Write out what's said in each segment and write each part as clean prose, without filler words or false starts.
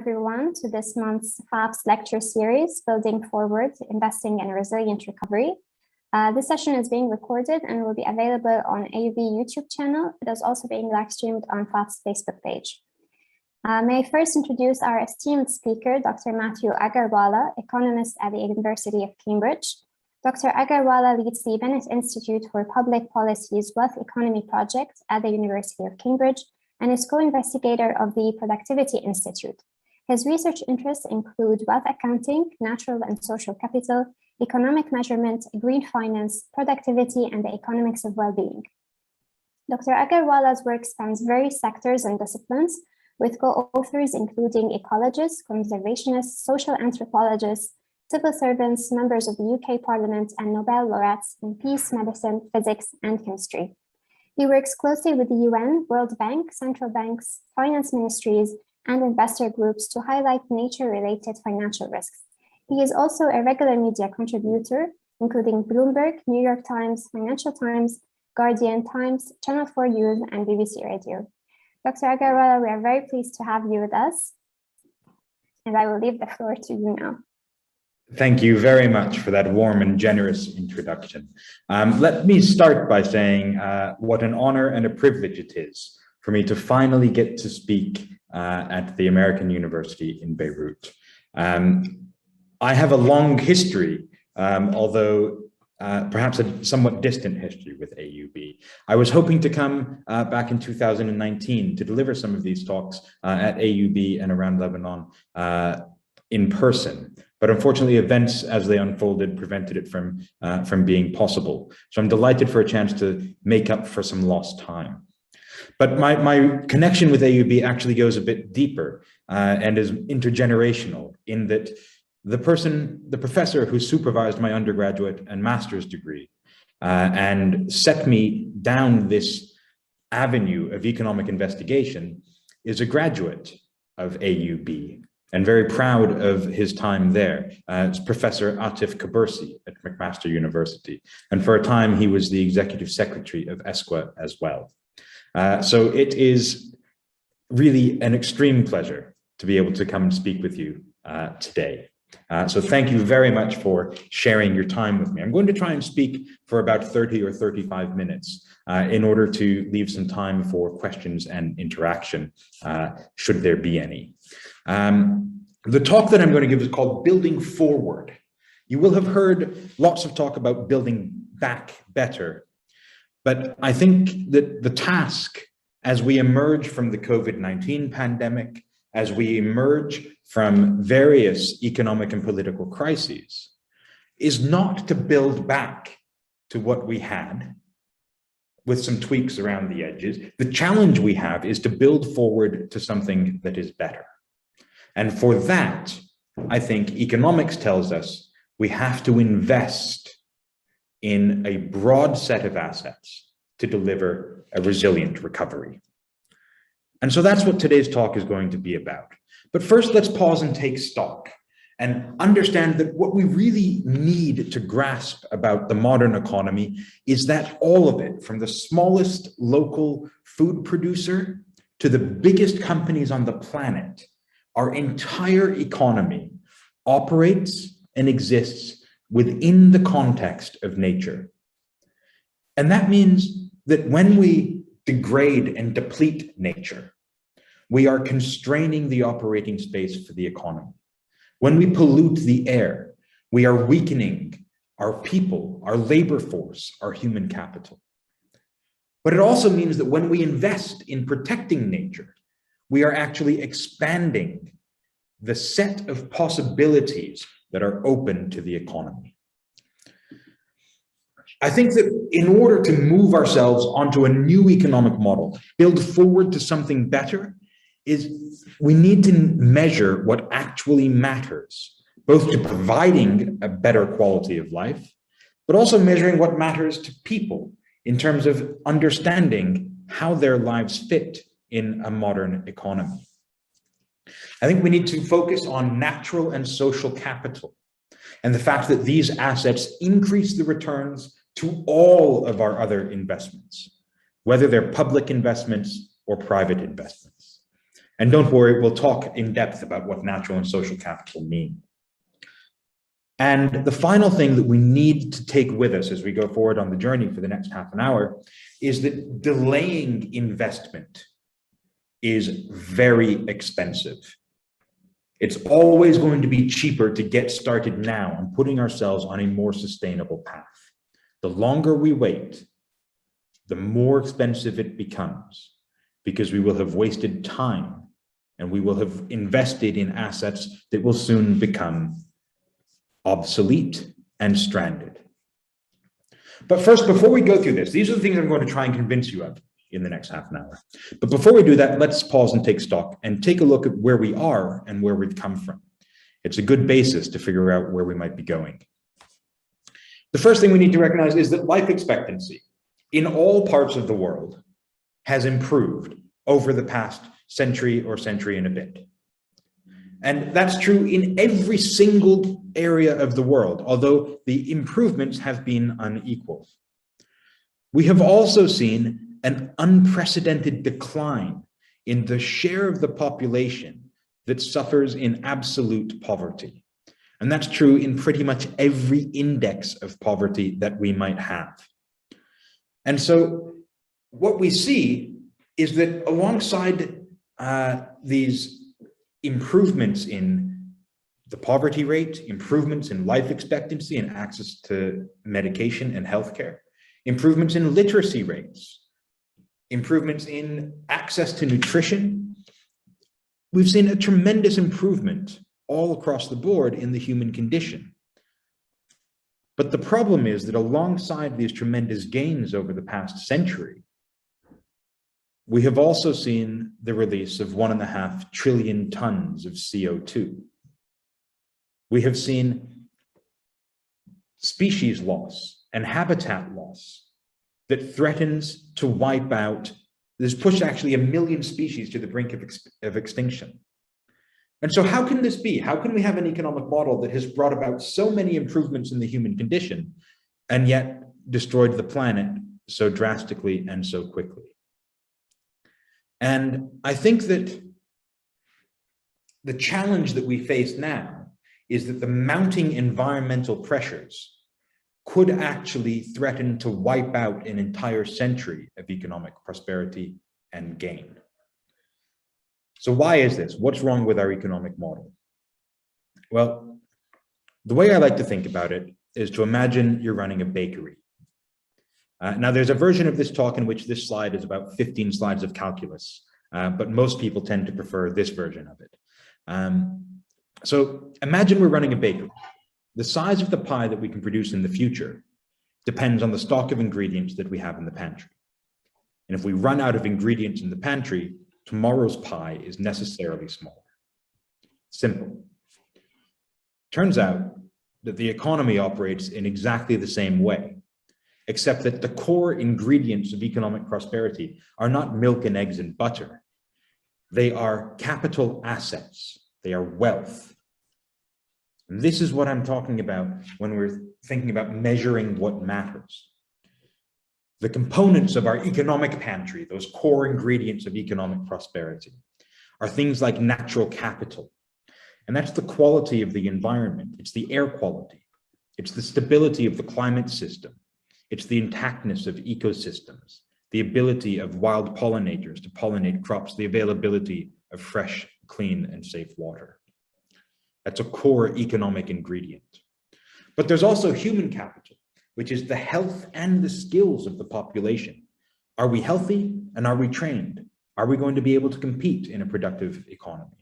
everyone to this month's FAPS lecture series, Building Forward, Investing in a Resilient Recovery. This session is being recorded and will be available on AUB YouTube channel. It is also being live streamed on FAPS Facebook page. May I first introduce our esteemed speaker, Dr. Matthew Agarwala, economist at the University of Cambridge. Dr. Agarwala leads the Bennett Institute for Public Policy's Wealth Economy Project at the University of Cambridge and is co-investigator of the Productivity Institute. His research interests include wealth accounting, natural and social capital, economic measurement, green finance, productivity, and the economics of well-being. Dr. Agarwala's work spans various sectors and disciplines, with co-authors including ecologists, conservationists, social anthropologists, civil servants, members of the UK Parliament, and Nobel laureates in peace, medicine, physics, and chemistry. He works closely with the UN, World Bank, central banks, finance ministries, and investor groups to highlight nature-related financial risks. He is also a regular media contributor, including Bloomberg, New York Times, Financial Times, Guardian Times, Channel 4 News, and BBC Radio. Dr. Agarwala, we are very pleased to have you with us, and I will leave the floor to you now. Thank you very much for that warm and generous introduction. Let me start by saying what an honor and a privilege it is for me to finally get to speak at the American University in Beirut. I have a long history, although perhaps a somewhat distant history with AUB. I was hoping to come back in 2019 to deliver some of these talks at AUB and around Lebanon in person. But unfortunately, events as they unfolded prevented it from being possible. So I'm delighted for a chance to make up for some lost time. But my connection with AUB actually goes a bit deeper and is intergenerational in that the professor who supervised my undergraduate and master's degree and set me down this avenue of economic investigation is a graduate of AUB. And very proud of his time there. It's Professor Atif Kabursi at McMaster University. And for a time, he was the executive secretary of ESQA as well. So it is really an extreme pleasure to be able to come and speak with you today. So thank you very much for sharing your time with me. I'm going to try and speak for about 30 or 35 minutes in order to leave some time for questions and interaction, should there be any. The talk that I'm going to give is called Building Forward. You will have heard lots of talk about building back better, but I think that the task as we emerge from the COVID-19 pandemic, as we emerge from various economic and political crises, is not to build back to what we had with some tweaks around the edges. The challenge we have is to build forward to something that is better. And for that, I think economics tells us we have to invest in a broad set of assets to deliver a resilient recovery. And so that's what today's talk is going to be about. But first, let's pause and take stock and understand that what we really need to grasp about the modern economy is that all of it, from the smallest local food producer to the biggest companies on the planet, our entire economy operates and exists within the context of nature. And that means that when we degrade and deplete nature, we are constraining the operating space for the economy. When we pollute the air, we are weakening our people, our labor force, our human capital. But it also means that when we invest in protecting nature, we are actually expanding the set of possibilities that are open to the economy. I think that in order to move ourselves onto a new economic model, build forward to something better, is we need to measure what actually matters, both to providing a better quality of life, but also measuring what matters to people in terms of understanding how their lives fit in a modern economy. I think we need to focus on natural and social capital and the fact that these assets increase the returns to all of our other investments, whether they're public investments or private investments. And don't worry, we'll talk in depth about what natural and social capital mean. And the final thing that we need to take with us as we go forward on the journey for the next half an hour is that delaying investment is very expensive. It's always going to be cheaper to get started now on putting ourselves on a more sustainable path. The longer we wait, the more expensive it becomes, because we will have wasted time and we will have invested in assets that will soon become obsolete and stranded. But first, before we go through this, these are the things I'm going to try and convince you of in the next half an hour. But before we do that, let's pause and take stock and take a look at where we are and where we've come from. It's a good basis to figure out where we might be going. The first thing we need to recognize is that life expectancy in all parts of the world has improved over the past century or century and a bit. And that's true in every single area of the world, although the improvements have been unequal. We have also seen an unprecedented decline in the share of the population that suffers in absolute poverty. And that's true in pretty much every index of poverty that we might have. And so what we see is that alongside these improvements in the poverty rate, improvements in life expectancy and access to medication and healthcare, improvements in literacy rates, improvements in access to nutrition, we've seen a tremendous improvement all across the board in the human condition. But the problem is that alongside these tremendous gains over the past century, we have also seen the release of 1.5 trillion tons of CO2. We have seen species loss and habitat loss that threatens to wipe out, this pushed actually 1 million species to the brink of extinction. And so how can this be? How can we have an economic model that has brought about so many improvements in the human condition and yet destroyed the planet so drastically and so quickly? And I think that the challenge that we face now is that the mounting environmental pressures could actually threaten to wipe out an entire century of economic prosperity and gain. So why is this? What's wrong with our economic model? Well, the way I like to think about it is to imagine you're running a bakery. Now, there's a version of this talk in which this slide is about 15 slides of calculus, but most people tend to prefer this version of it. So imagine we're running a bakery. The size of the pie that we can produce in the future depends on the stock of ingredients that we have in the pantry. And if we run out of ingredients in the pantry, tomorrow's pie is necessarily smaller. Simple. Turns out that the economy operates in exactly the same way, except that the core ingredients of economic prosperity are not milk and eggs and butter. They are capital assets. They are wealth. And this is what I'm talking about when we're thinking about measuring what matters. The components of our economic pantry, those core ingredients of economic prosperity, are things like natural capital. And that's the quality of the environment. It's the air quality. It's the stability of the climate system. It's the intactness of ecosystems, the ability of wild pollinators to pollinate crops, the availability of fresh, clean, and safe water. That's a core economic ingredient. But there's also human capital, which is the health and the skills of the population. Are we healthy and are we trained? Are we going to be able to compete in a productive economy?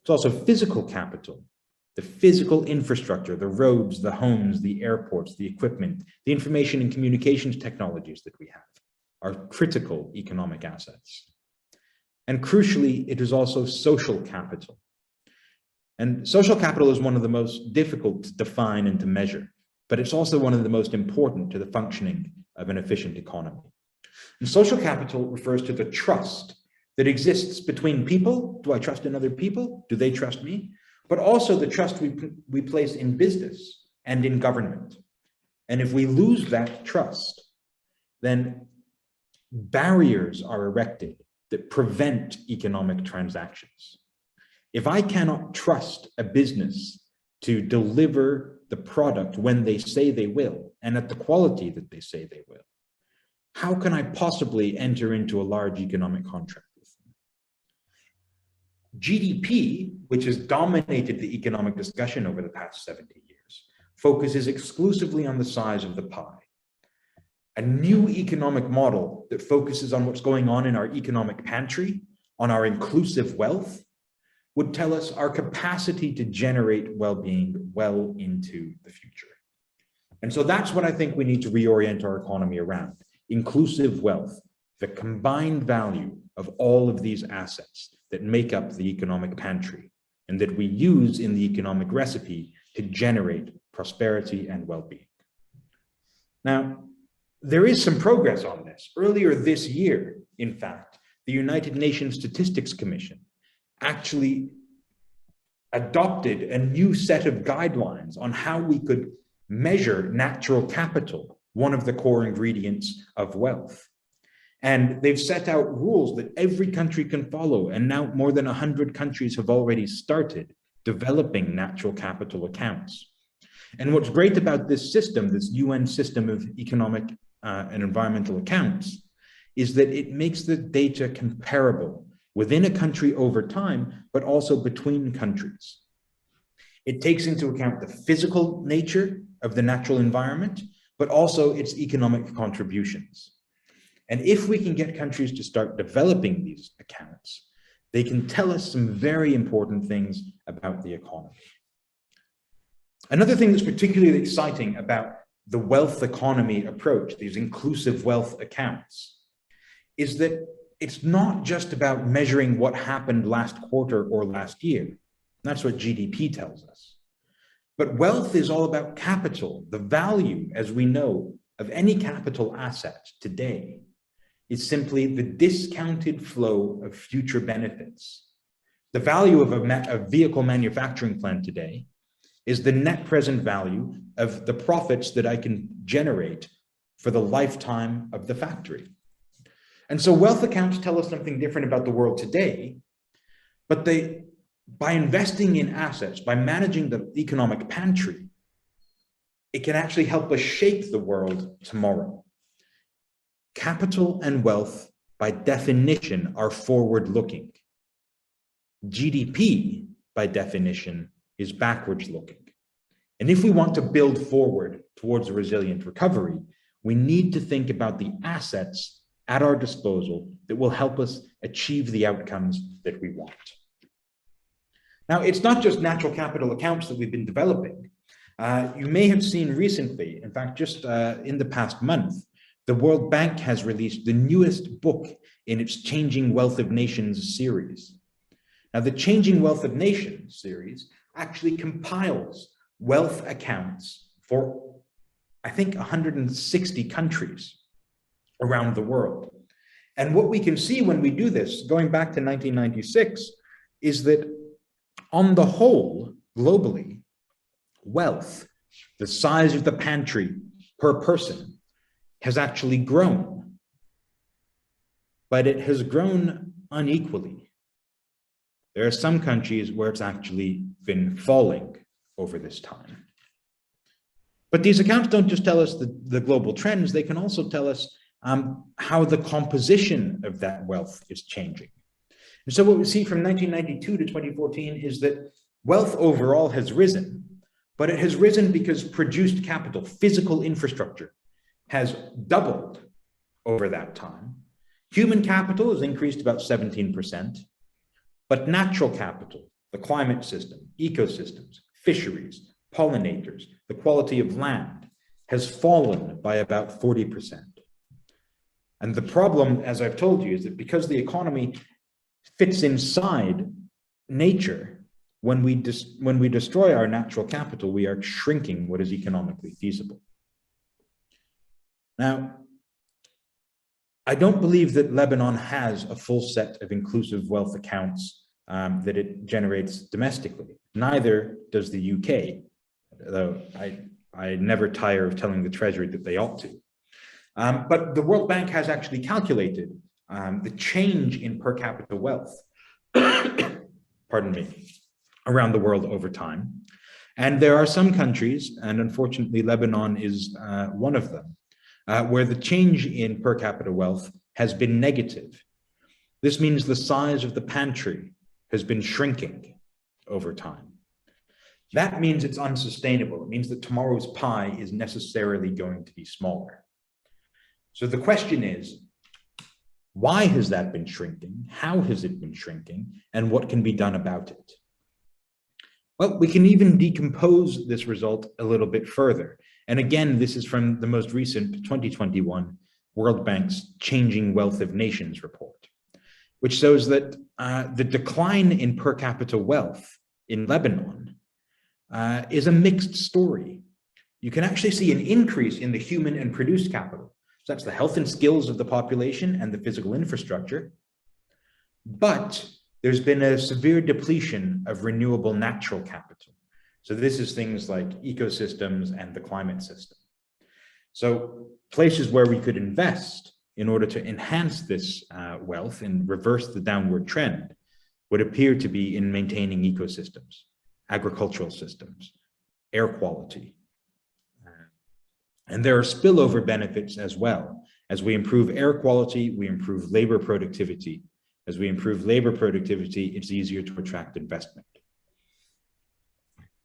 It's also physical capital, the physical infrastructure, the roads, the homes, the airports, the equipment, the information and communications technologies that we have are critical economic assets. And crucially, it is also social capital. And social capital is one of the most difficult to define and to measure, but it's also one of the most important to the functioning of an efficient economy. And social capital refers to the trust that exists between people. Do I trust in other people? Do they trust me? But also the trust we place in business and in government. And if we lose that trust, then barriers are erected that prevent economic transactions. If I cannot trust a business to deliver the product when they say they will, and at the quality that they say they will, how can I possibly enter into a large economic contract with them? GDP, which has dominated the economic discussion over the past 70 years, focuses exclusively on the size of the pie. A new economic model that focuses on what's going on in our economic pantry, on our inclusive wealth, would tell us our capacity to generate well-being well into the future. And so that's what I think we need to reorient our economy around. Inclusive wealth, the combined value of all of these assets that make up the economic pantry and that we use in the economic recipe to generate prosperity and well-being. Now, there is some progress on this. Earlier this year, in fact, the United Nations Statistics Commission actually adopted a new set of guidelines on how we could measure natural capital, one of the core ingredients of wealth. And they've set out rules that every country can follow. And now more than 100 countries have already started developing natural capital accounts. And what's great about this system, this UN system of economic and environmental accounts, is that it makes the data comparable within a country over time, but also between countries. It takes into account the physical nature of the natural environment, but also its economic contributions. And if we can get countries to start developing these accounts, they can tell us some very important things about the economy. Another thing that's particularly exciting about the wealth economy approach, these inclusive wealth accounts, is that it's not just about measuring what happened last quarter or last year. That's what GDP tells us. But wealth is all about capital. The value, as we know, of any capital asset today is simply the discounted flow of future benefits. The value of a vehicle manufacturing plant today is the net present value of the profits that I can generate for the lifetime of the factory. And so wealth accounts tell us something different about the world today, but by investing in assets, by managing the economic pantry, it can actually help us shape the world tomorrow. Capital and wealth, by definition, are forward-looking. GDP, by definition, is backwards looking. And if we want to build forward towards a resilient recovery, we need to think about the assets at our disposal that will help us achieve the outcomes that we want. Now, it's not just natural capital accounts that we've been developing. You may have seen recently, in fact, just in the past month, the World Bank has released the newest book in its Changing Wealth of Nations series. Now, the Changing Wealth of Nations series actually compiles wealth accounts for, I think, 160 countries around the world. And what we can see when we do this, going back to 1996, is that on the whole, globally, wealth, the size of the pantry per person, has actually grown. But it has grown unequally. There are some countries where it's actually been falling over this time. But these accounts don't just tell us the global trends, they can also tell us how the composition of that wealth is changing. And so what we see from 1992 to 2014 is that wealth overall has risen, but it has risen because produced capital, physical infrastructure, has doubled over that time. Human capital has increased about 17%, but natural capital, the climate system, ecosystems, fisheries, pollinators, the quality of land, has fallen by about 40%. And the problem, as I've told you, is that because the economy fits inside nature, when we destroy our natural capital, we are shrinking what is economically feasible. Now, I don't believe that Lebanon has a full set of inclusive wealth accounts that it generates domestically. Neither does the UK, though I never tire of telling the Treasury that they ought to. But the World Bank has actually calculated the change in per capita wealth, pardon me, around the world over time. And there are some countries, and unfortunately Lebanon is one of them, where the change in per capita wealth has been negative. This means the size of the pantry has been shrinking over time. That means it's unsustainable. It means that tomorrow's pie is necessarily going to be smaller. So the question is, why has that been shrinking? How has it been shrinking? And what can be done about it? Well, we can even decompose this result a little bit further. And again, this is from the most recent 2021 World Bank's Changing Wealth of Nations report, which shows that the decline in per capita wealth in Lebanon is a mixed story. You can actually see an increase in the human and produced capital. So that's the health and skills of the population and the physical infrastructure. But there's been a severe depletion of renewable natural capital. So this is things like ecosystems and the climate system. So places where we could invest in order to enhance this wealth and reverse the downward trend would appear to be in maintaining ecosystems, agricultural systems, air quality. And there are spillover benefits as well. As we improve air quality, we improve labor productivity. As we improve labor productivity, it's easier to attract investment.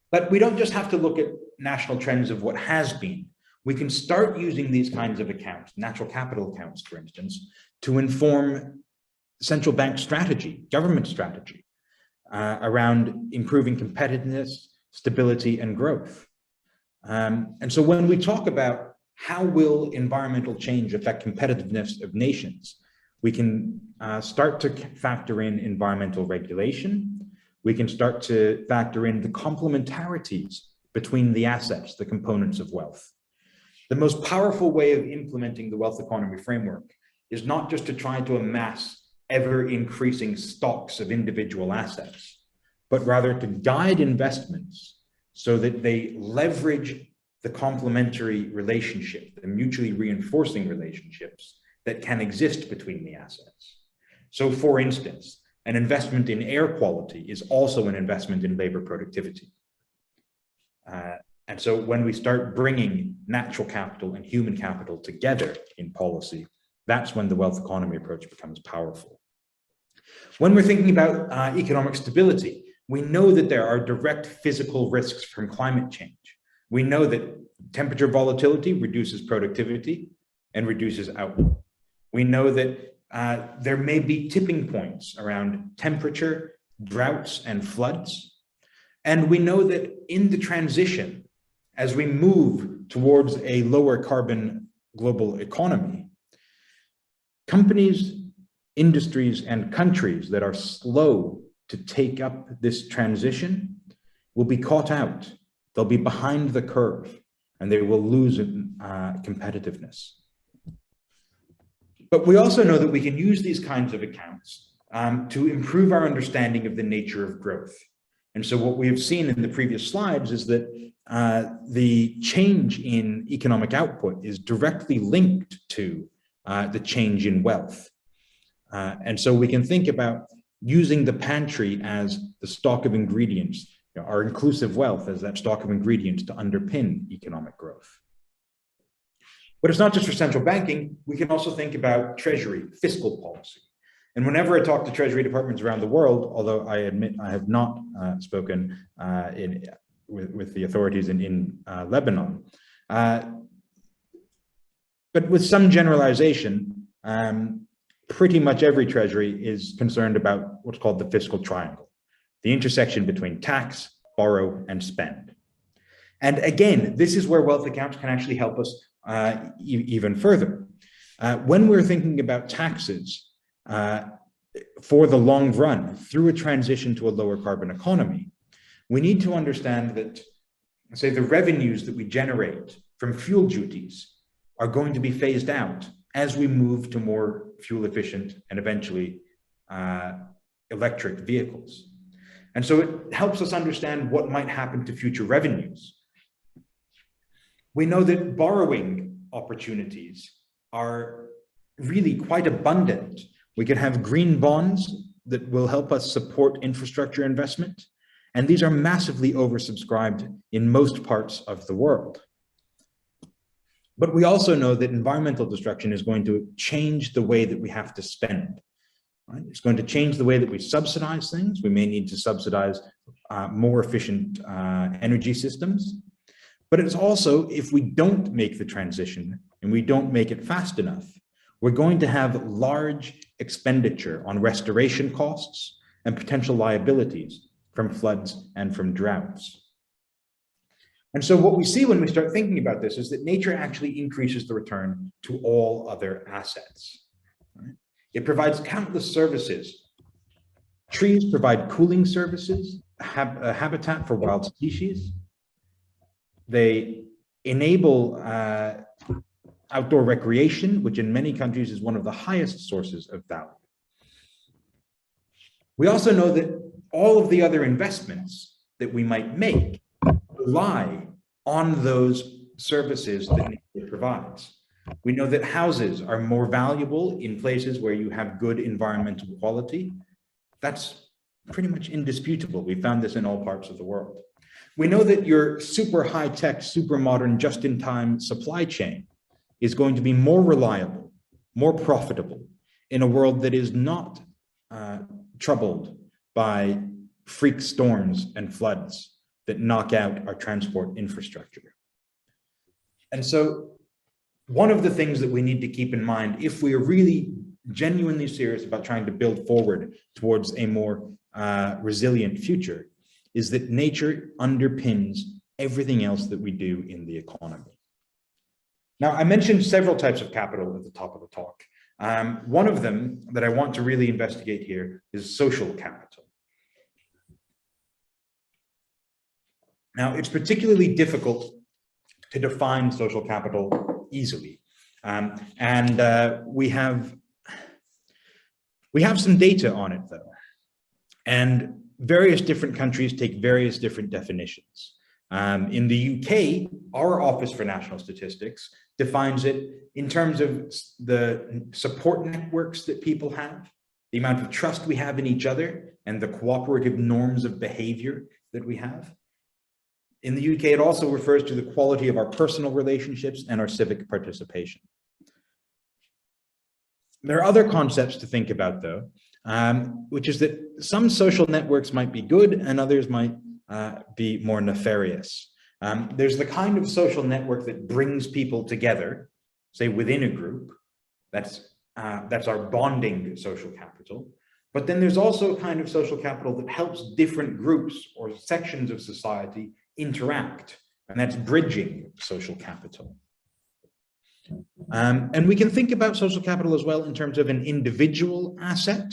But we don't just have to look at national trends of what has been. We can start using these kinds of accounts, natural capital accounts, for instance, to inform central bank strategy, government strategy, around improving competitiveness, stability, and growth. And so when we talk about how will environmental change affect competitiveness of nations, we can start to factor in environmental regulation. We can start to factor in the complementarities between the assets, the components of wealth. The most powerful way of implementing the wealth economy framework is not just to try to amass ever-increasing stocks of individual assets, but rather to guide investments so that they leverage the complementary relationship, the mutually reinforcing relationships that can exist between the assets. So for instance, an investment in air quality is also an investment in labor productivity. And so when we start bringing natural capital and human capital together in policy, that's when the wealth economy approach becomes powerful. When we're thinking about economic stability, we know that there are direct physical risks from climate change. We know that temperature volatility reduces productivity and reduces output. We know that there may be tipping points around temperature, droughts, and floods. And we know that in the transition, as we move towards a lower carbon global economy, companies, industries, and countries that are slow to take up this transition will be caught out. They'll be behind the curve and they will lose competitiveness. But we also know that we can use these kinds of accounts to improve our understanding of the nature of growth. And so what we have seen in the previous slides is that the change in economic output is directly linked to the change in wealth. And so we can think about using the pantry as the stock of ingredients, our inclusive wealth as that stock of ingredients to underpin economic growth. But it's not just for central banking. We can also think about treasury, fiscal policy. And whenever I talk to treasury departments around the world, although I admit I have not spoken with the authorities in Lebanon, but with some generalization, pretty much every treasury is concerned about what's called the fiscal triangle, the intersection between tax, borrow, and spend. And again, this is where wealth accounts can actually help us even further. When we're thinking about taxes for the long run through a transition to a lower carbon economy, we need to understand that, say, the revenues that we generate from fuel duties are going to be phased out as we move to more fuel efficient and eventually electric vehicles. And so it helps us understand what might happen to future revenues. We know that borrowing opportunities are really quite abundant We could have green bonds that will help us support infrastructure investment. And these are massively oversubscribed in most parts of the world. But we also know that environmental destruction is going to change the way that we have to spend. Right? It's going to change the way that we subsidize things. We may need to subsidize more efficient energy systems. But it's also, if we don't make the transition and we don't make it fast enough, we're going to have large expenditure on restoration costs and potential liabilities from floods and from droughts. And so what we see when we start thinking about this is that nature actually increases the return to all other assets. Right? It provides countless services. Trees provide cooling services, a habitat for wild species. They enable outdoor recreation, which in many countries is one of the highest sources of value. We also know that all of the other investments that we might make rely on those services that nature provides. We know that houses are more valuable in places where you have good environmental quality. That's pretty much indisputable. We found this in all parts of the world. We know that your super high-tech, super modern, just-in-time supply chain is going to be more reliable, more profitable in a world that is not troubled by freak storms and floods that knock out our transport infrastructure. And so one of the things that we need to keep in mind, if we are really genuinely serious about trying to build forward towards a more resilient future, is that nature underpins everything else that we do in the economy. Now, I mentioned several types of capital at the top of the talk. One of them that I want to really investigate here is social capital. Now, it's particularly difficult to define social capital easily. We have some data on it, though. And various different countries take various different definitions. In the UK, our Office for National Statistics defines it in terms of the support networks that people have, the amount of trust we have in each other, and the cooperative norms of behavior that we have. In the UK, it also refers to the quality of our personal relationships and our civic participation. There are other concepts to think about, though, which is that some social networks might be good and others might be more nefarious. There's the kind of social network that brings people together, say within a group. That's our bonding social capital. But then there's also a kind of social capital that helps different groups or sections of society interact, and that's bridging social capital. And we can think about social capital as well in terms of an individual asset,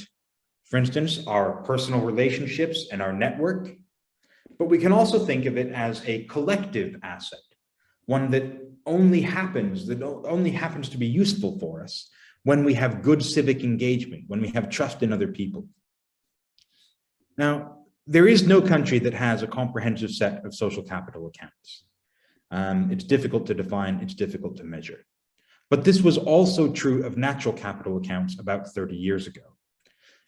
for instance, our personal relationships and our network. But we can also think of it as a collective asset, one that only happens to be useful for us when we have good civic engagement, when we have trust in other people. Now, there is no country that has a comprehensive set of social capital accounts. It's difficult to define, it's difficult to measure. But this was also true of natural capital accounts about 30 years ago.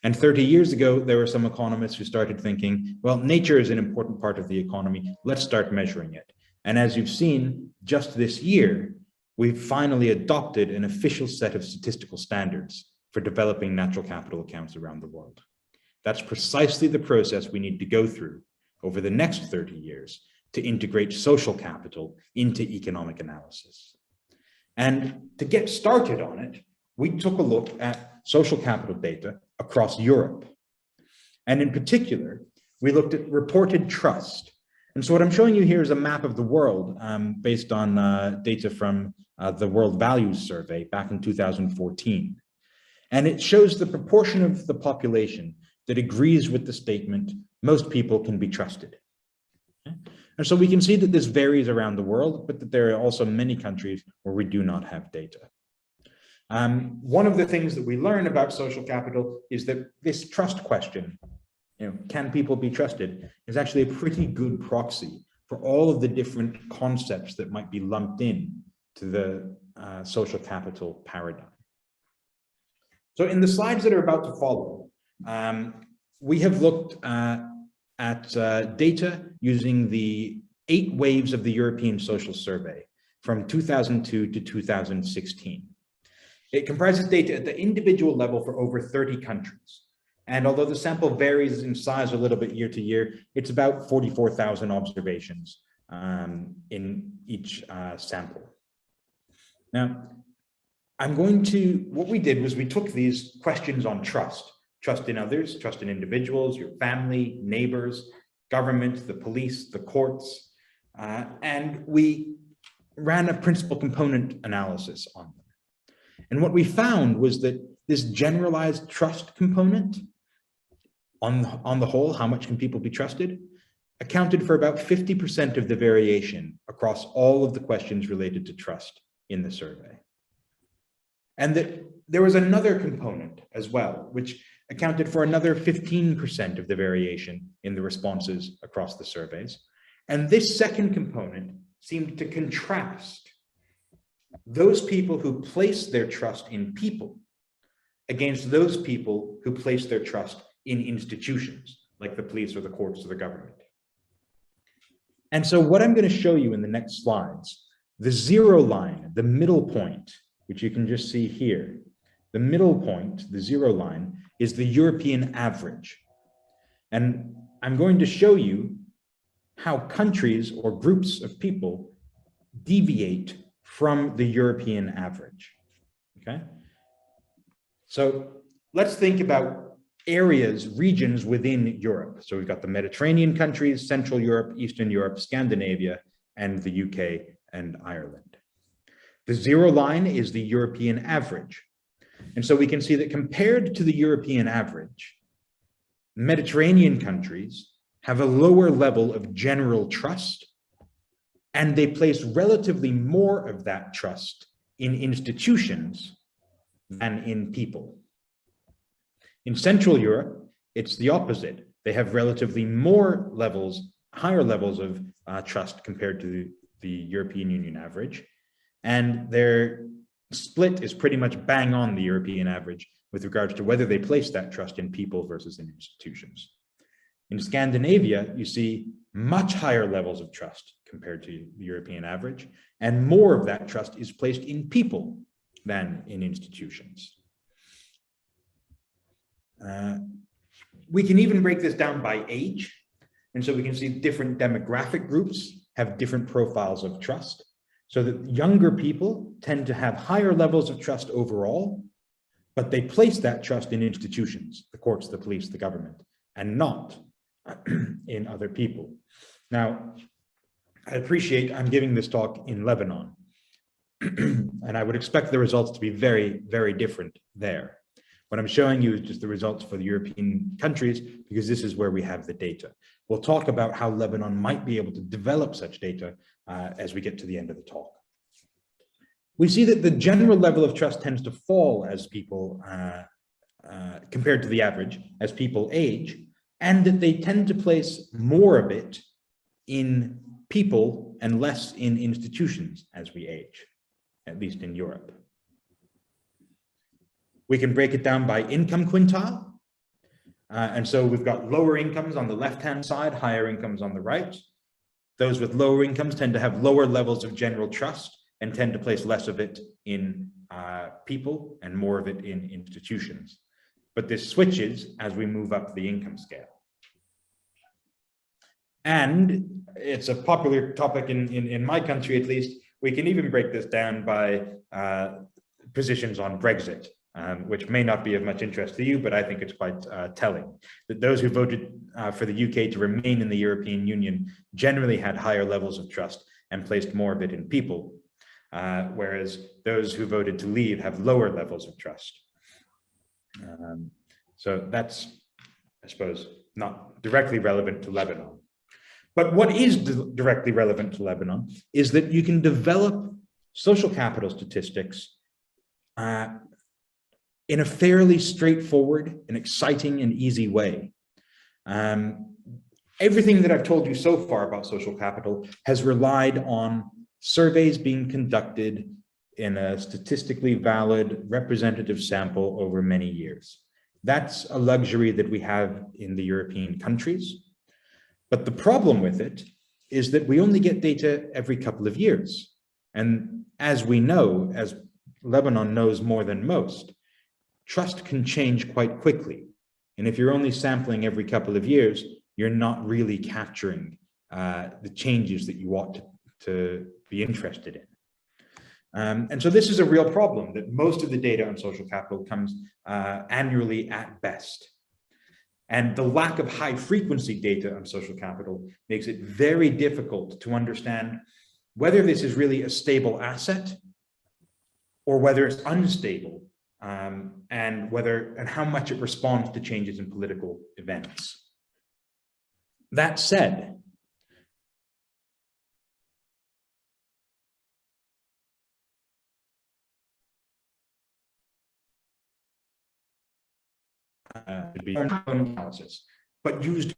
And 30 years ago, there were some economists who started thinking, well, nature is an important part of the economy, let's start measuring it. And as you've seen, just this year, we've finally adopted an official set of statistical standards for developing natural capital accounts around the world. That's precisely the process we need to go through over the next 30 years to integrate social capital into economic analysis. And to get started on it, we took a look at social capital data across Europe. And in particular, we looked at reported trust. And so what I'm showing you here is a map of the world based on data from the World Values Survey back in 2014. And it shows the proportion of the population that agrees with the statement, most people can be trusted. And so we can see that this varies around the world, but that there are also many countries where we do not have data. One of the things that we learn about social capital is that this trust question, can people be trusted, is actually a pretty good proxy for all of the different concepts that might be lumped in to the social capital paradigm. So in the slides that are about to follow, we have looked at data using the 8 waves of the European Social Survey from 2002 to 2016. It comprises data at the individual level for over 30 countries. And although the sample varies in size a little bit year to year, it's about 44,000 observations in each sample. Now, what we did was we took these questions on trust in others, trust in individuals, your family, neighbors, government, the police, the courts, and we ran a principal component analysis on them. And what we found was that this generalized trust component, on the whole, how much can people be trusted, accounted for about 50% of the variation across all of the questions related to trust in the survey. And that there was another component as well, which accounted for another 15% of the variation in the responses across the surveys. And this second component seemed to contrast those people who place their trust in people against those people who place their trust in institutions, like the police or the courts or the government. And so what I'm going to show you in the next slides, the zero line, the middle point, which you can just see here, the middle point, the zero line, is the European average. And I'm going to show you how countries or groups of people deviate from the European average, okay? So let's think about areas, regions within Europe. So we've got the Mediterranean countries, Central Europe, Eastern Europe, Scandinavia, and the UK and Ireland. The zero line is the European average. And so we can see that compared to the European average, Mediterranean countries have a lower level of general trust, and they place relatively more of that trust in institutions than in people. In Central Europe, it's the opposite. They have relatively higher levels of trust compared to the European Union average. And their split is pretty much bang on the European average with regards to whether they place that trust in people versus in institutions. In Scandinavia, you see much higher levels of trust compared to the European average, and more of that trust is placed in people than in institutions. We can even break this down by age. And so we can see different demographic groups have different profiles of trust. So that younger people tend to have higher levels of trust overall, but they place that trust in institutions, the courts, the police, the government, and not in other people. Now, I appreciate I'm giving this talk in Lebanon, and I would expect the results to be very, very different there. What I'm showing you is just the results for the European countries, because this is where we have the data. We'll talk about how Lebanon might be able to develop such data as we get to the end of the talk. We see that the general level of trust tends to fall as people, compared to the average, as people age, and that they tend to place more of it in people and less in institutions as we age, at least in Europe. We can break it down by income quintile. And so we've got lower incomes on the left-hand side, higher incomes on the right. Those with lower incomes tend to have lower levels of general trust and tend to place less of it in people and more of it in institutions. But this switches as we move up the income scale. And it's a popular topic in my country, at least. We can even break this down by positions on Brexit, which may not be of much interest to you, but I think it's quite telling that those who voted for the UK to remain in the European Union generally had higher levels of trust and placed more of it in people, whereas those who voted to leave have lower levels of trust. So that's, I suppose, not directly relevant to Lebanon. But what is directly relevant to Lebanon is that you can develop social capital statistics in a fairly straightforward and exciting and easy way. Everything that I've told you so far about social capital has relied on surveys being conducted in a statistically valid representative sample over many years. That's a luxury that we have in the European countries. But the problem with it is that we only get data every couple of years. And as we know, as Lebanon knows more than most, trust can change quite quickly. And if you're only sampling every couple of years, you're not really capturing the changes that you ought to be interested in. And so this is a real problem, that most of the data on social capital comes annually at best. And the lack of high frequency data on social capital makes it very difficult to understand whether this is really a stable asset or whether it's unstable, and how much it responds to changes in political events. That said, analysis, but used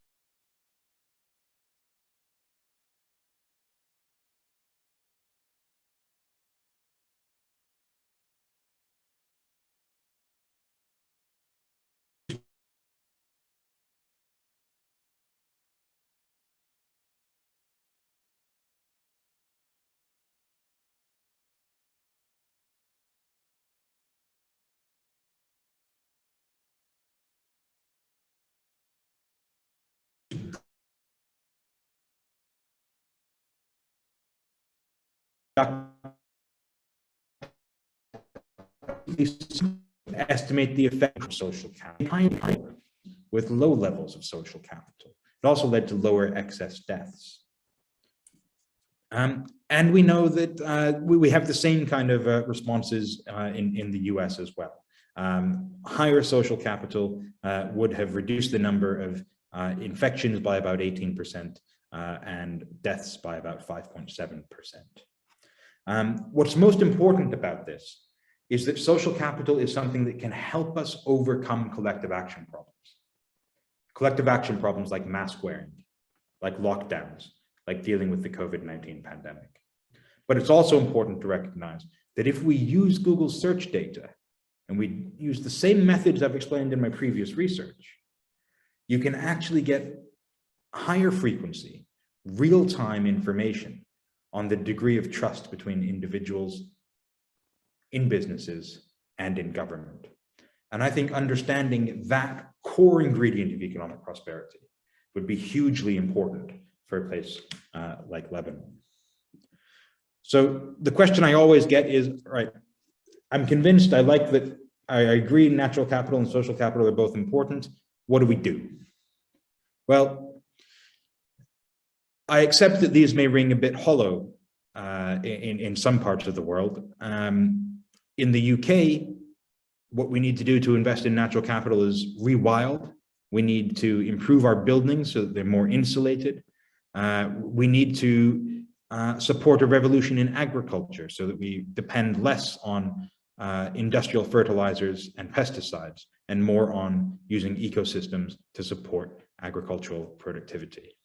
estimate the effect of social capital with low levels of social capital. It also led to lower excess deaths. And we know that we have the same kind of responses in the US as well. Higher social capital would have reduced the number of infections by about 18% and deaths by about 5.7%. What's most important about this is that social capital is something that can help us overcome collective action problems. Collective action problems like mask wearing, like lockdowns, like dealing with the COVID-19 pandemic. But it's also important to recognize that if we use Google search data and we use the same methods I've explained in my previous research, you can actually get higher frequency, real-time information on the degree of trust between individuals, in businesses, and in government. And I think understanding that core ingredient of economic prosperity would be hugely important for a place like Lebanon. So the question I always get is, right, I'm convinced, I agree natural capital and social capital are both important. What do we do? Well, I accept that these may ring a bit hollow in some parts of the world. In the UK, what we need to do to invest in natural capital is rewild. We need to improve our buildings so that they're more insulated. We need to support a revolution in agriculture so that we depend less on industrial fertilizers and pesticides and more on using ecosystems to support agricultural productivity.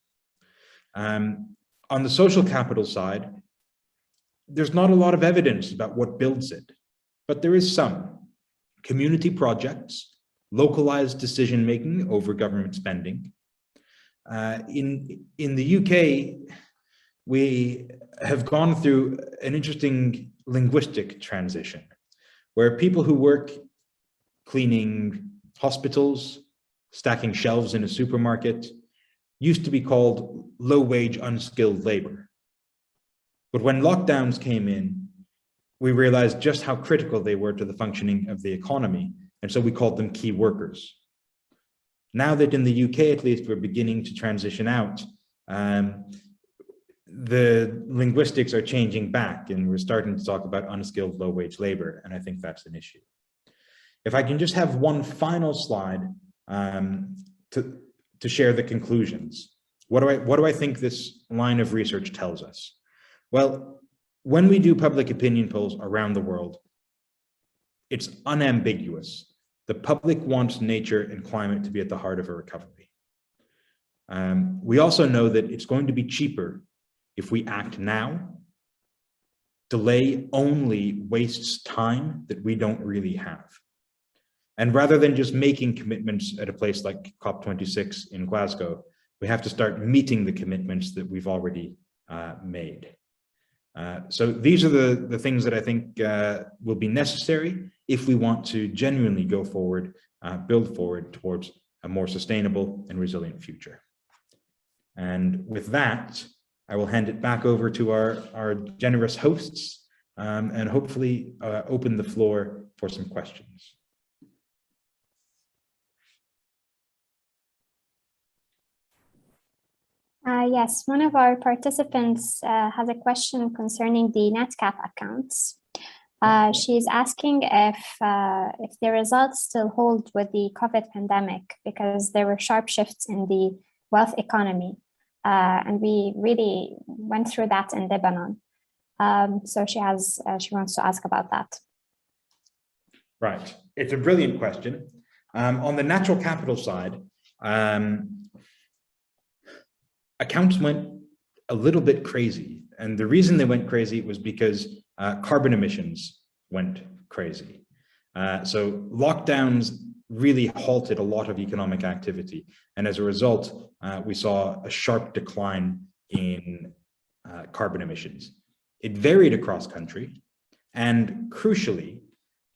On the social capital side, there's not a lot of evidence about what builds it, but there is some. Community projects, localized decision-making over government spending. In the UK, we have gone through an interesting linguistic transition where people who work cleaning hospitals, stacking shelves in a supermarket, used to be called low-wage, unskilled labor. But when lockdowns came in, we realized just how critical they were to the functioning of the economy, and so we called them key workers. Now that in the UK, at least, we're beginning to transition out, the linguistics are changing back, and we're starting to talk about unskilled low-wage labor, and I think that's an issue. If I can just have one final slide to share the conclusions. What do I think this line of research tells us? Well, when we do public opinion polls around the world, it's unambiguous. The public wants nature and climate to be at the heart of a recovery. We also know that it's going to be cheaper if we act now delay only wastes time that we don't really have. And rather than just making commitments at a place like COP26 in Glasgow, we have to start meeting the commitments that we've already made. So these are the things that I think will be necessary if we want to genuinely go forward, build forward towards a more sustainable and resilient future. And with that, I will hand it back over to our generous hosts and hopefully open the floor for some questions. Yes, one of our participants has a question concerning the NetCap accounts. She's asking if the results still hold with the COVID pandemic, because there were sharp shifts in the wealth economy. And we really went through that in Lebanon. So she wants to ask about that. Right, it's a brilliant question. On the natural capital side, accounts went a little bit crazy. And the reason they went crazy was because carbon emissions went crazy. So lockdowns really halted a lot of economic activity. And as a result, we saw a sharp decline in carbon emissions. It varied across country. And crucially,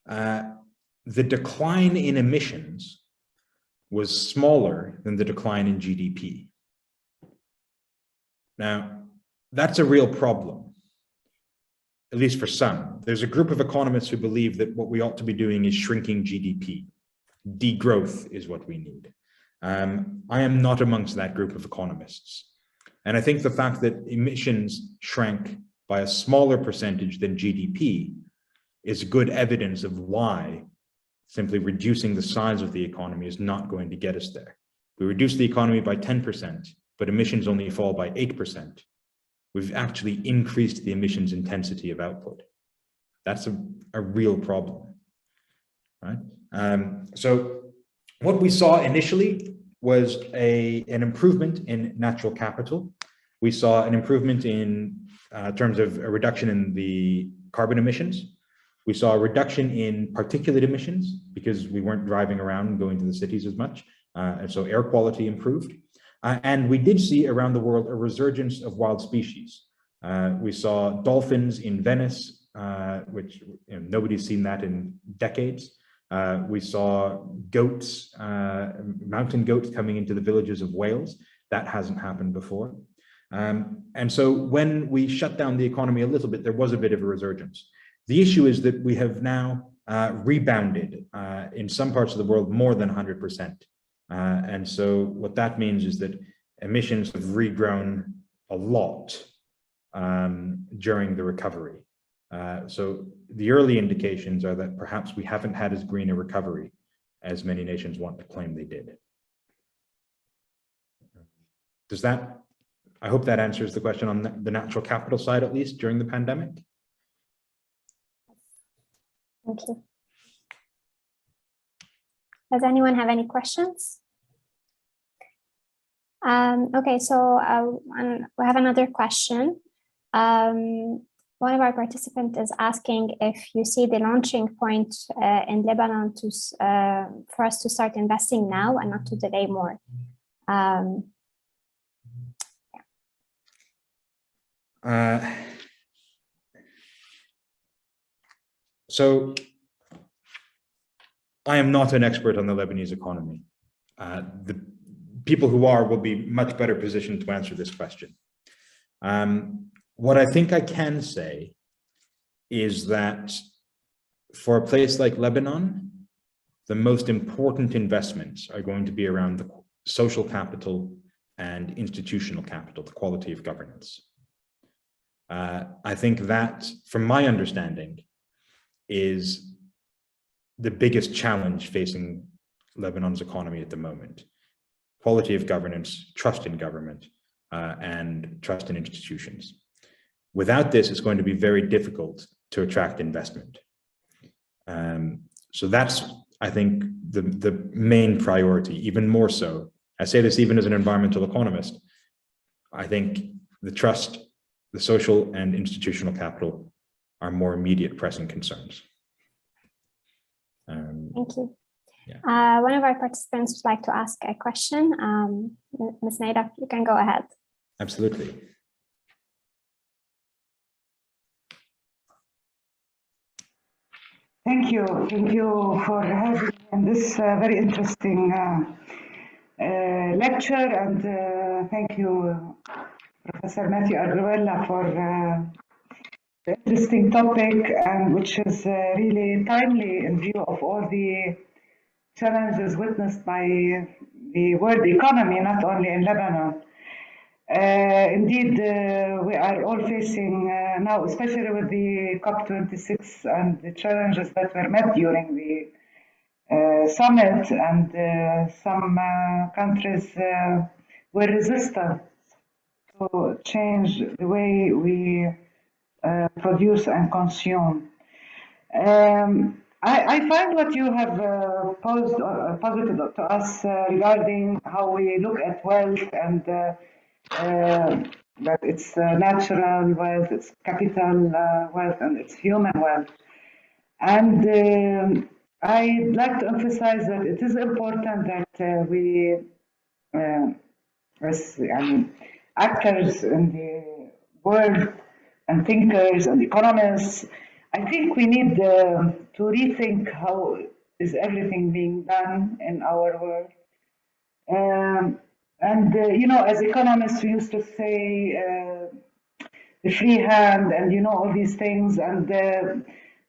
the decline in emissions was smaller than the decline in GDP. Now, that's a real problem, at least for some. There's a group of economists who believe that what we ought to be doing is shrinking GDP. Degrowth is what we need. I am not amongst that group of economists. And I think the fact that emissions shrank by a smaller percentage than GDP is good evidence of why simply reducing the size of the economy is not going to get us there. We reduce the economy by 10%, but emissions only fall by 8%. We've actually increased the emissions intensity of output. That's a real problem, right? So what we saw initially was an improvement in natural capital. We saw an improvement in terms of a reduction in the carbon emissions. We saw a reduction in particulate emissions because we weren't driving around and going to the cities as much. And so air quality improved. And we did see around the world a resurgence of wild species. We saw dolphins in Venice, which nobody's seen that in decades. We saw goats, mountain goats coming into the villages of Wales. That hasn't happened before. And so when we shut down the economy a little bit, there was a bit of a resurgence. The issue is that we have now rebounded in some parts of the world more than 100%. And so what that means is that emissions have regrown a lot during the recovery. So the early indications are that perhaps we haven't had as green a recovery as many nations want to claim they did. Does that, I hope that answers the question on the natural capital side, at least during the pandemic. Thank you. Does anyone have any questions? Okay, so we have another question. One of our participants is asking if you see the launching point in Lebanon for us to start investing now and not to delay more. So I am not an expert on the Lebanese economy. The people who are will be much better positioned to answer this question. What I think I can say is that for a place like Lebanon, the most important investments are going to be around the social capital and institutional capital, the quality of governance. I think that, from my understanding, is the biggest challenge facing Lebanon's economy at the moment. Quality of governance, trust in government, and trust in institutions. Without this, it's going to be very difficult to attract investment. So that's, I think, the main priority, even more so. I say this even as an environmental economist. I think the trust, the social and institutional capital our more immediate pressing concerns. Thank you. Yeah. One of our participants would like to ask a question. Ms. Naida, you can go ahead. Absolutely. Thank you for having me in this very interesting lecture, and thank you, Professor Matthew Agarwala, for the interesting topic, and which is really timely in view of all the challenges witnessed by the world economy, not only in Lebanon. Indeed, we are all facing now, especially with the COP26 and the challenges that were met during the summit, and some countries were resistant to change the way we produce and consume. I find what you have posited to us regarding how we look at wealth and that it's natural wealth, it's capital wealth, and it's human wealth. And I'd like to emphasize that it is important that we, as actors in the world and thinkers and economists, I think we need to rethink how is everything being done in our world. As economists, we used to say the free hand and all these things, and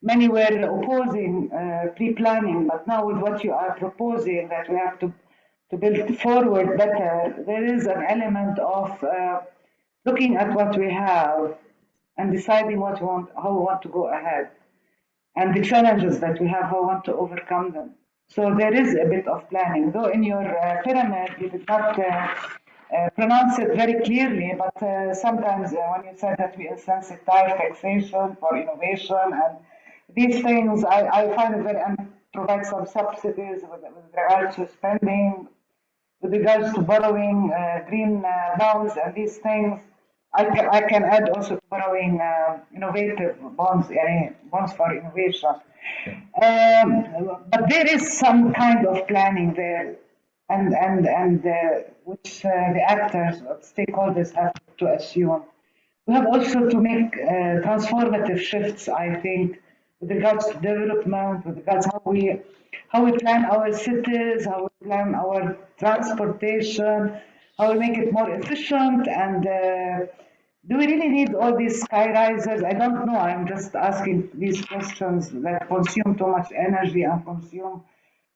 many were opposing pre-planning, but now with what you are proposing, that we have to build forward better, there is an element of looking at what we have and deciding what we want, how we want to go ahead, and the challenges that we have, how we want to overcome them. So there is a bit of planning, though in your pyramid you did not pronounce it very clearly, but sometimes when you said that we insensitize taxation for innovation and these things, I find it very, and provide some subsidies with regards to spending, with regards to borrowing, green bonds and these things. I can add also to borrowing innovative bonds, bonds for innovation. But there is some kind of planning there, and which the actors or stakeholders have to assume. We have also to make transformative shifts, I think, with regards to development, with regards to how we plan our cities, how we plan our transportation, how we make it more efficient, and do we really need all these sky risers? I don't know. I'm just asking these questions that consume too much energy and consume,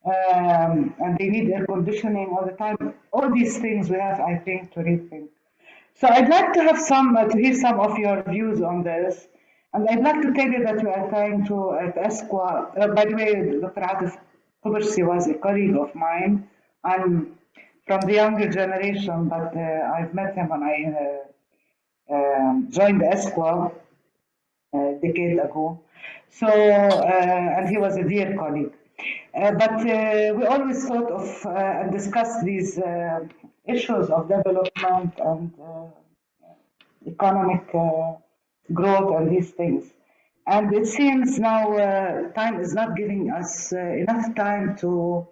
and they need air conditioning all the time. All these things we have, I think, to rethink. So I'd like to have to hear some of your views on this. And I'd like to tell you that we are trying to, at ESQA, by the way, Dr. Atif Kubersi was a colleague of mine. I'm from the younger generation, but I've met him when I joined ESQA a decade ago. So, and he was a dear colleague. But we always thought of and discussed these issues of development and economic growth and these things. And it seems now time is not giving us enough time to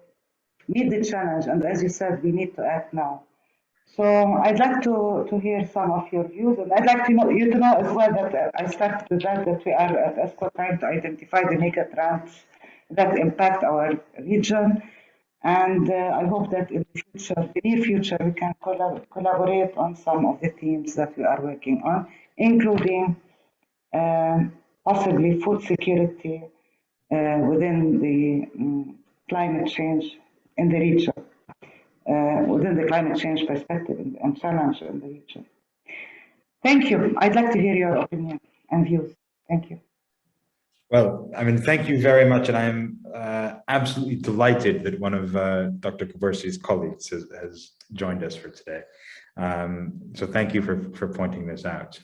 meet the challenge. And as you said, we need to act now. So I'd like to hear some of your views. And I'd like you to know as well that I started with that we are at ESCO trying to identify the mega trends that impact our region. And I hope that in the future, the near future, we can collaborate on some of the themes that we are working on, including possibly food security within the climate change in the region, within the climate change perspective and challenge in the region. Thank you. I'd like to hear your opinion and views. Thank you. Well, I mean, thank you very much. And I'm absolutely delighted that one of Dr. Kubersi's colleagues has joined us for today. So thank you for pointing this out.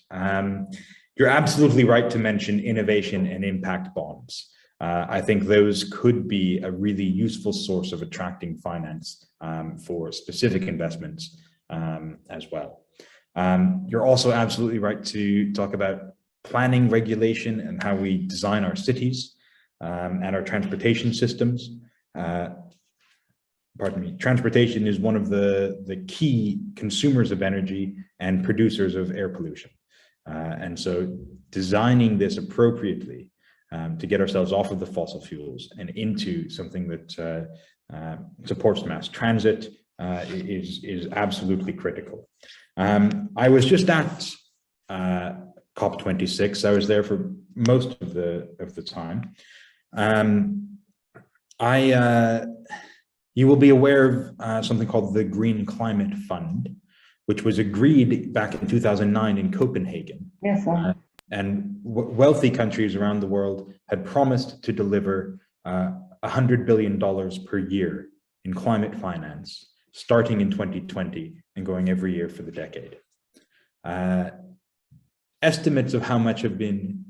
You're absolutely right to mention innovation and impact bonds. I think those could be a really useful source of attracting finance for specific investments as well. You're also absolutely right to talk about planning regulation and how we design our cities and our transportation systems. Pardon me, transportation is one of the key consumers of energy and producers of air pollution. And so designing this appropriately to get ourselves off of the fossil fuels and into something that supports mass transit is absolutely critical. I was just at COP26. I was there for most of the time. You will be aware of something called the Green Climate Fund, which was agreed back in 2009 in Copenhagen. Yes, sir. And wealthy countries around the world had promised to deliver $100 billion per year in climate finance, starting in 2020 and going every year for the decade. Estimates of how much have been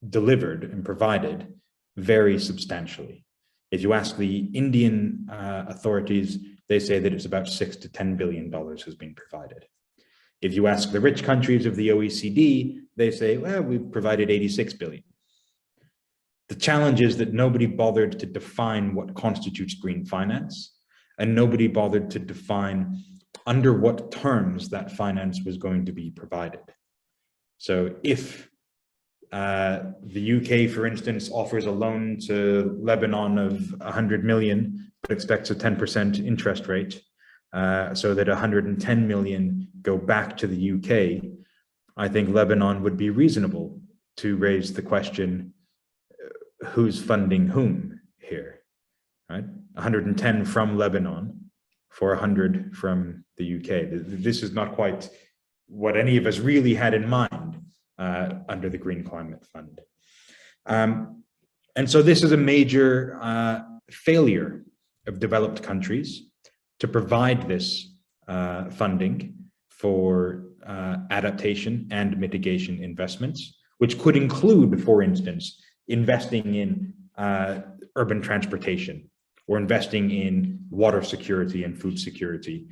delivered and provided vary substantially. If you ask the Indian authorities, they say that it's about $6 to $10 billion has been provided. If you ask the rich countries of the OECD, they say, well, we've provided 86 billion. The challenge is that nobody bothered to define what constitutes green finance, and nobody bothered to define under what terms that finance was going to be provided. So if the UK, for instance, offers a loan to Lebanon of 100 million, but expects a 10% interest rate, so that 110 million go back to the UK, I think Lebanon would be reasonable to raise the question, who's funding whom here, right? 110 from Lebanon for 100 from the UK. This is not quite what any of us really had in mind under the Green Climate Fund. And so this is a major failure of developed countries to provide this funding for adaptation and mitigation investments, which could include, for instance, investing in urban transportation or investing in water security and food security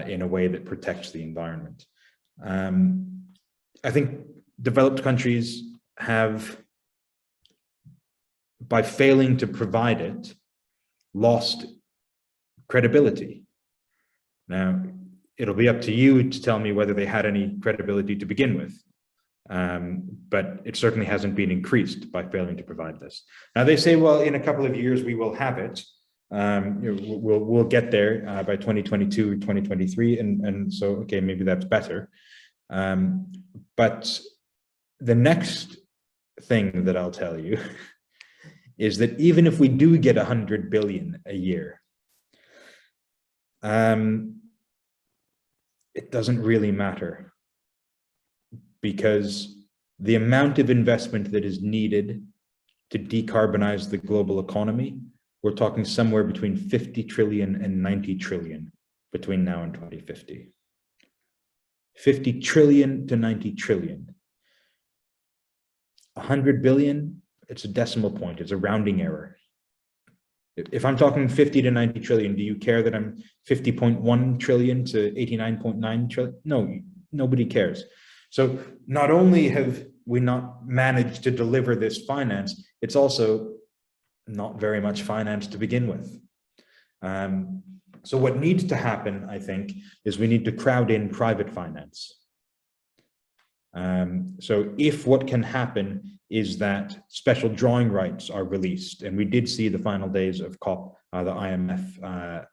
in a way that protects the environment. I think developed countries have, by failing to provide it, lost credibility. Now, it'll be up to you to tell me whether they had any credibility to begin with, but it certainly hasn't been increased by failing to provide this. Now, they say, well, in a couple of years, we will have it. We'll get there by 2022 or 2023, and so, okay, maybe that's better. But the next thing that I'll tell you is that even if we do get 100 billion a year, it doesn't really matter, because the amount of investment that is needed to decarbonize the global economy, we're talking somewhere between 50 trillion and 90 trillion between now and 2050. 50 trillion to 90 trillion. 100 billion, it's a decimal point, it's a rounding error. If I'm talking 50 to 90 trillion, do you care that I'm 50.1 trillion to 89.9 trillion? No, nobody cares. So not only have we not managed to deliver this finance, it's also not very much finance to begin with. So what needs to happen, I think, is we need to crowd in private finance. So if what can happen is that special drawing rights are released, and we did see the final days of COP, the IMF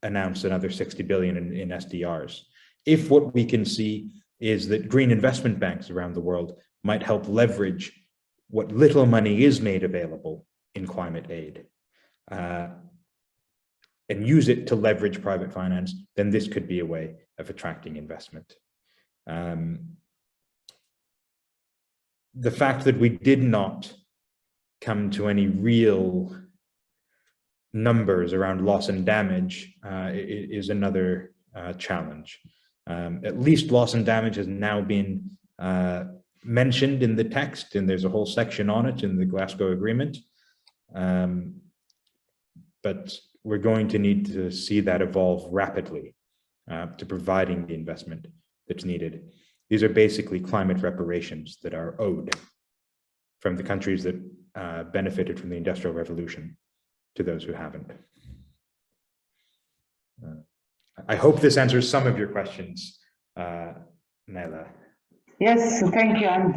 announced another 60 billion in SDRs. If what we can see is that green investment banks around the world might help leverage what little money is made available in climate aid, and use it to leverage private finance, then this could be a way of attracting investment. The fact that we did not come to any real numbers around loss and damage is another challenge. At least loss and damage has now been mentioned in the text, and there's a whole section on it in the Glasgow Agreement. But we're going to need to see that evolve rapidly to providing the investment that's needed. These are basically climate reparations that are owed from the countries that benefited from the Industrial Revolution to those who haven't. I hope this answers some of your questions, Naila. Yes, thank you. And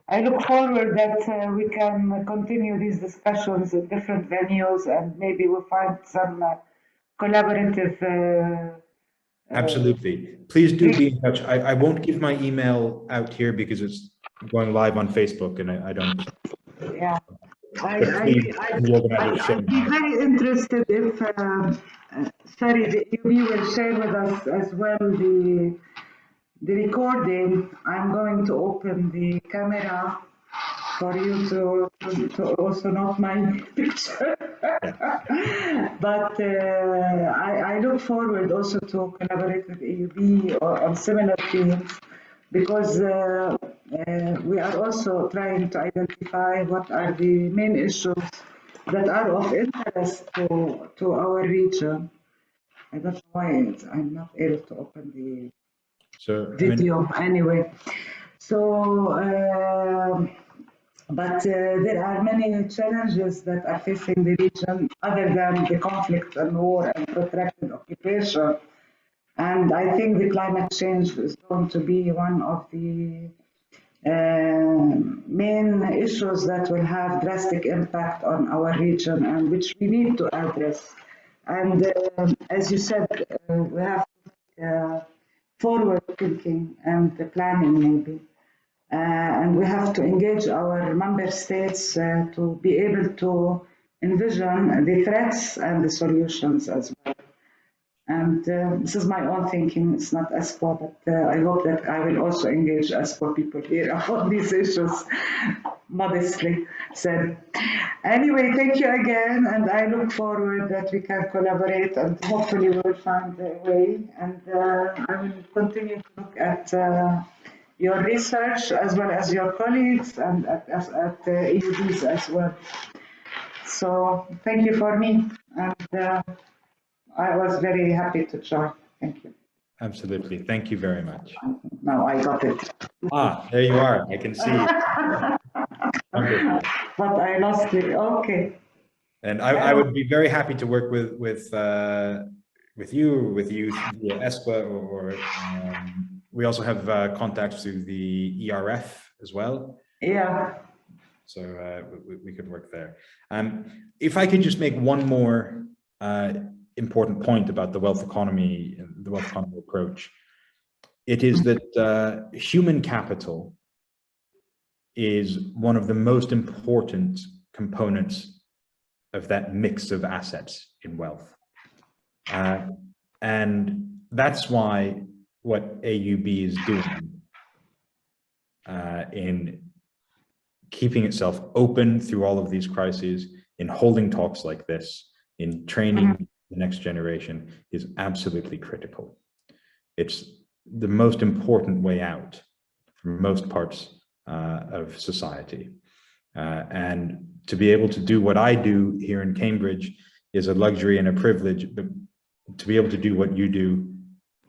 I look forward that we can continue these discussions in different venues, and maybe we'll find some collaborative. Absolutely. Please do be in touch. I won't give my email out here because it's going live on Facebook, and I don't. Yeah. I'd be very interested if, sorry, the EUB will share with us as well the recording. I'm going to open the camera for you to also note my picture. But I look forward also to collaborate with EUB on similar themes, because we are also trying to identify what are the main issues that are of interest to our region. I don't know why I'm not able to open the video anyway. So, but there are many challenges that are facing the region other than the conflict and war and protracted occupation. And I think the climate change is going to be one of the main issues that will have drastic impact on our region, and which we need to address. And as you said, we have forward thinking and the planning maybe. And we have to engage our member states to be able to envision the threats and the solutions as well. And this is my own thinking, it's not ESPO, but I hope that I will also engage ESPO people here on these issues, modestly said. Anyway, thank you again, and I look forward that we can collaborate, and hopefully we will find a way. And I will continue to look at your research as well as your colleagues, and at EUBs as well. So thank you for me, and I was very happy to join. Thank you. Absolutely. Thank you very much. Now I got it. Ah, there you are. I can see. But I lost it. Okay. And I would be very happy to work with you via ESPA, or we also have contacts through the ERF as well. Yeah. So we could work there. If I could just make one more important point about the wealth economy and the wealth economy approach, it is that human capital is one of the most important components of that mix of assets in wealth. And that's why what AUB is doing in keeping itself open through all of these crises, in holding talks like this, in training the next generation, is absolutely critical. It's the most important way out for most parts of society. And to be able to do what I do here in Cambridge is a luxury and a privilege, but to be able to do what you do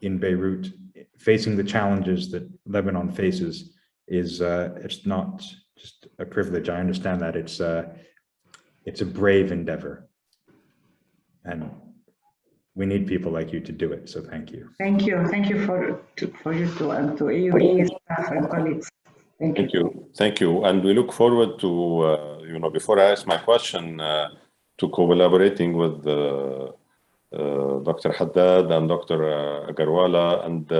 in Beirut, facing the challenges that Lebanon faces, is it's not just a privilege. I understand that it's a brave endeavor, and we need people like you to do it. So thank you. Thank you. Thank you for you too, and to AUB staff and colleagues. Thank you. Thank you. And we look forward to, before I ask my question, to collaborating with Dr. Haddad and Dr. Agarwala. And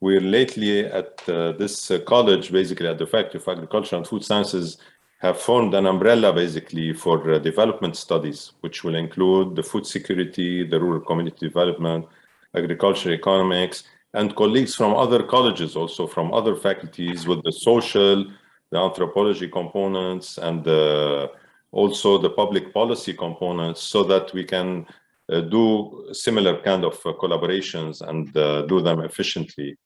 we're lately at this college, basically at the Faculty of Agriculture and Food Sciences, have formed an umbrella basically for development studies, which will include the food security, the rural community development, agriculture economics, and colleagues from other colleges, also from other faculties, with the social, the anthropology components, and also the public policy components, so that we can do similar kind of collaborations and do them efficiently.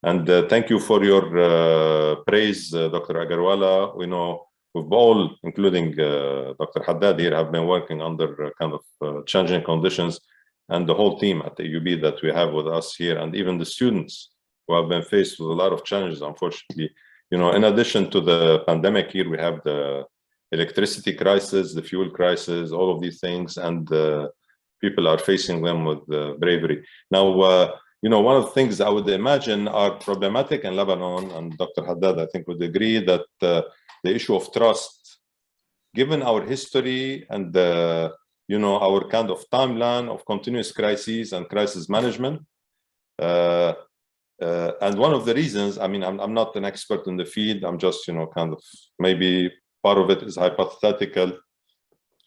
And thank you for your praise, Dr. Agarwala. We know we've all, including Dr. Haddad here, have been working under kind of challenging conditions, and the whole team at the AUB that we have with us here, and even the students who have been faced with a lot of challenges, unfortunately. You know, in addition to the pandemic here, we have the electricity crisis, the fuel crisis, all of these things, and people are facing them with bravery. Now, you know, one of the things I would imagine are problematic in Lebanon, and Dr. Haddad, I think, would agree that the issue of trust, given our history and you know, our kind of timeline of continuous crises and crisis management. And one of the reasons, I mean, I'm not an expert in the field, I'm just, you know, kind of, maybe part of it is hypothetical.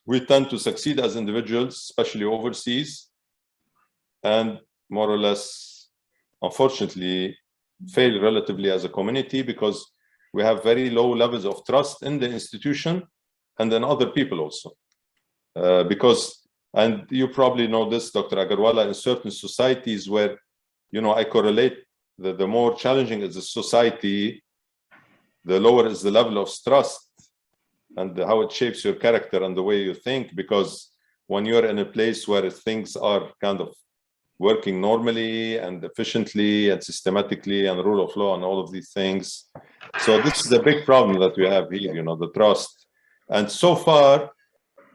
We tend to succeed as individuals, especially overseas, and more or less, unfortunately, fail relatively as a community because we have very low levels of trust in the institution and in other people also. Because, and you probably know this, Dr. Agarwala, in certain societies where, you know, I correlate the more challenging is the society, the lower is the level of trust and how it shapes your character and the way you think. Because when you're in a place where things are kind of working normally and efficiently and systematically and rule of law and all of these things. So this is a big problem that we have here, you know, the trust. And so far,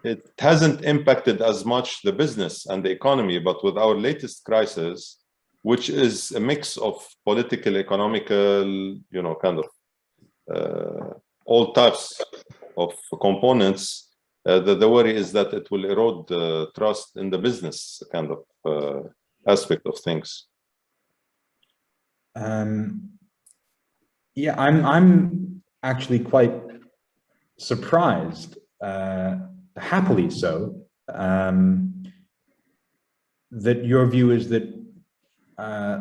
it hasn't impacted as much the business and the economy, but with our latest crisis, which is a mix of political, economical, you know, kind of all types of components, the worry is that it will erode the trust in the business kind of aspect of things. Yeah, I'm actually quite surprised, happily so, that your view is that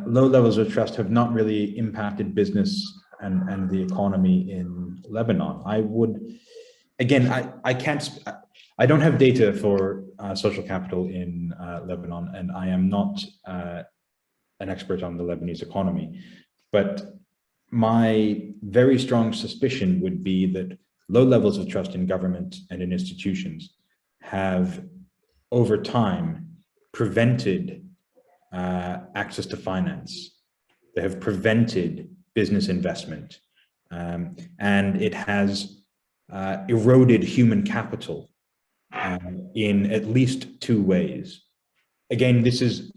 low levels of trust have not really impacted business and the economy in Lebanon. I would, again, I don't have data for social capital in Lebanon, and I am not an expert on the Lebanese economy, but my very strong suspicion would be that low levels of trust in government and in institutions have, over time, prevented access to finance. They have prevented business investment, and it has eroded human capital in at least two ways. Again, these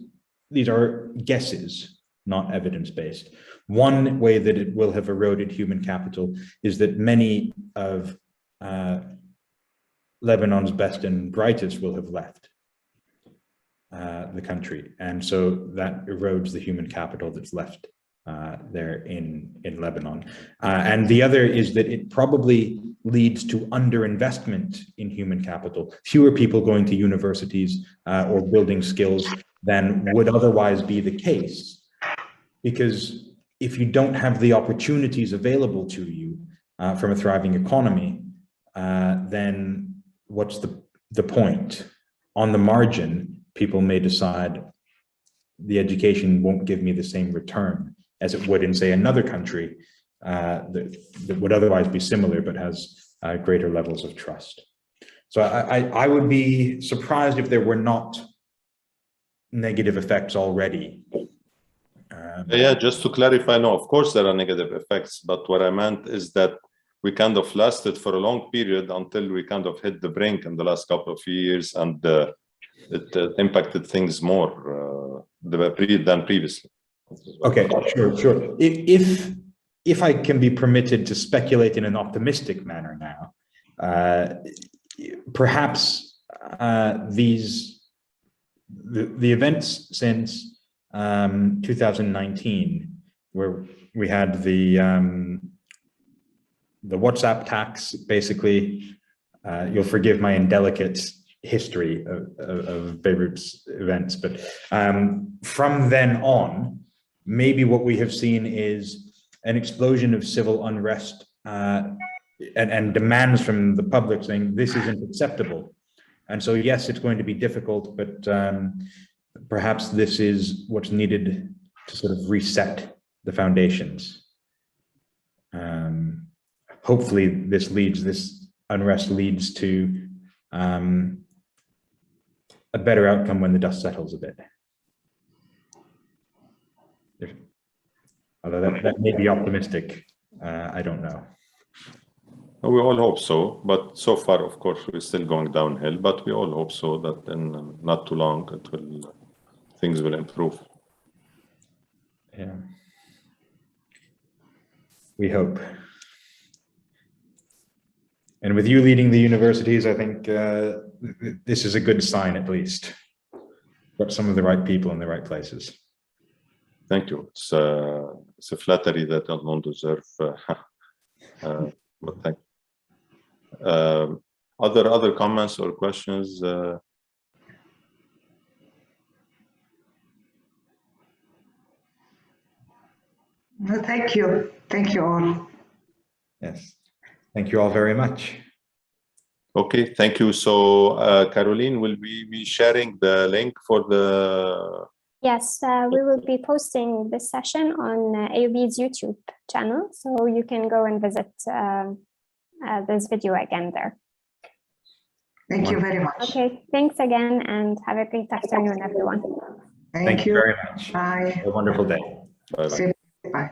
are guesses, not evidence-based. One way that it will have eroded human capital is that many of Lebanon's best and brightest will have left the country. And so that erodes the human capital that's left there in Lebanon. And the other is that it probably leads to underinvestment in human capital, fewer people going to universities or building skills than would otherwise be the case. Because if you don't have the opportunities available to you from a thriving economy, then what's the point? On the margin, people may decide the education won't give me the same return as it would in, say, another country that would otherwise be similar but has greater levels of trust. So I would be surprised if there were not negative effects already. Yeah, just to clarify, no, of course there are negative effects, but what I meant is that we kind of lasted for a long period until we kind of hit the brink in the last couple of years, and it impacted things more than previously. Okay, sure. If I can be permitted to speculate in an optimistic manner now, perhaps the events since 2019, where we had the WhatsApp tax, basically, you'll forgive my indelicate history of Beirut's events, but from then on, maybe what we have seen is an explosion of civil unrest and demands from the public saying this isn't acceptable. And so, yes, it's going to be difficult, but perhaps this is what's needed to sort of reset the foundations. Hopefully this unrest leads to a better outcome when the dust settles a bit. although that may be optimistic. I don't know. We all hope so, but so far, of course, we're still going downhill. But we all hope so that in not too long, things will improve. Yeah, we hope. And with you leading the universities, I think this is a good sign, at least. Got some of the right people in the right places. Thank you. It's a flattery that I don't deserve. But thank you. Other comments or questions? Thank you. Thank you all. Yes. Thank you all very much. Okay, thank you. So, Caroline, will we be sharing the link for the... Yes, we will be posting this session on AUB's YouTube channel, so you can go and visit this video again there. Thank you very much. Okay, thanks again, and have a great afternoon, everyone. Thank you very much. Bye. Have a wonderful day. Bye-bye. Bye.